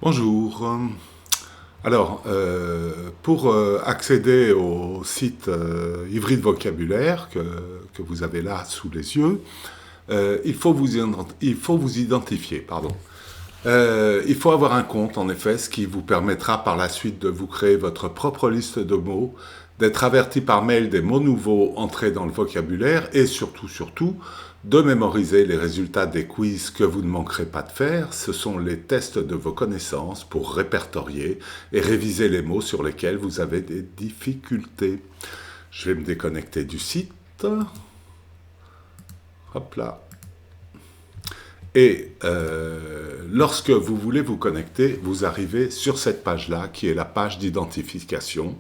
Bonjour. Pour accéder au site Ivry de vocabulaire que vous avez là sous les yeux, il faut vous identifier. Pardon. Il faut avoir un compte, en effet, ce qui vous permettra par la suite de vous créer votre propre liste de mots, d'être averti par mail des mots nouveaux entrés dans le vocabulaire et surtout, de mémoriser les résultats des quiz que vous ne manquerez pas de faire. Ce sont les tests de vos connaissances pour répertorier et réviser les mots sur lesquels vous avez des difficultés. Je vais me déconnecter du site. Hop là. Et lorsque vous voulez vous connecter, vous arrivez sur cette page-là, qui est la page d'identification,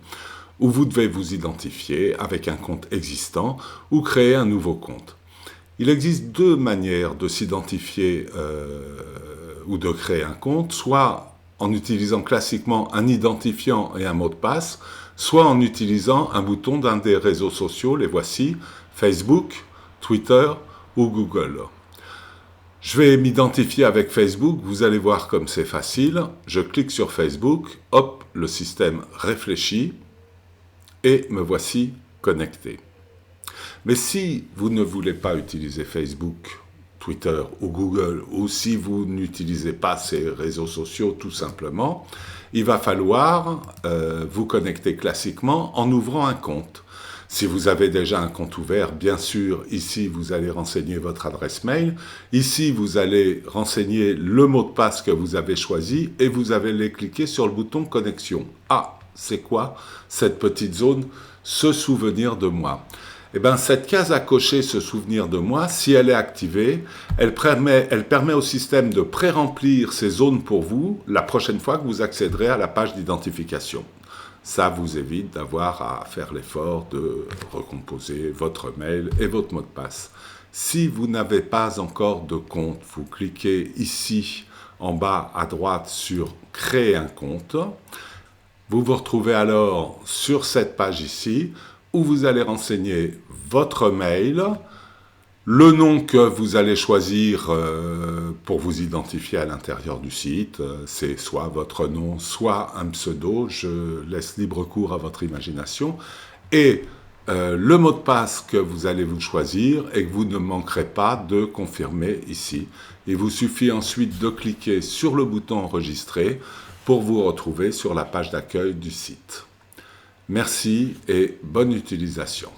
où vous devez vous identifier avec un compte existant ou créer un nouveau compte. Il existe deux manières de s'identifier ou de créer un compte, soit en utilisant classiquement un identifiant et un mot de passe, soit en utilisant un bouton d'un des réseaux sociaux, les voici, Facebook, Twitter ou Google. Je vais m'identifier avec Facebook, vous allez voir comme c'est facile. Je clique sur Facebook, hop, le système réfléchit et me voici connecté. Mais si vous ne voulez pas utiliser Facebook, Twitter ou Google, ou si vous n'utilisez pas ces réseaux sociaux tout simplement, il va falloir vous connecter classiquement en ouvrant un compte. Si vous avez déjà un compte ouvert, bien sûr, ici, vous allez renseigner votre adresse mail. Ici, vous allez renseigner le mot de passe que vous avez choisi et vous allez cliquer sur le bouton « Connexion ». Ah, c'est quoi cette petite zone « Se souvenir de moi ». Eh bien, cette case à cocher, se souvenir de moi, si elle est activée, elle permet au système de pré-remplir ces zones pour vous la prochaine fois que vous accéderez à la page d'identification. Ça vous évite d'avoir à faire l'effort de recomposer votre mail et votre mot de passe. Si vous n'avez pas encore de compte, vous cliquez ici en bas à droite sur « Créer un compte ». Vous vous retrouvez alors sur cette page ici, où vous allez renseigner votre mail, le nom que vous allez choisir pour vous identifier à l'intérieur du site, c'est soit votre nom, soit un pseudo, je laisse libre cours à votre imagination, et le mot de passe que vous allez vous choisir et que vous ne manquerez pas de confirmer ici. Il vous suffit ensuite de cliquer sur le bouton « Enregistrer » pour vous retrouver sur la page d'accueil du site. Merci et bonne utilisation.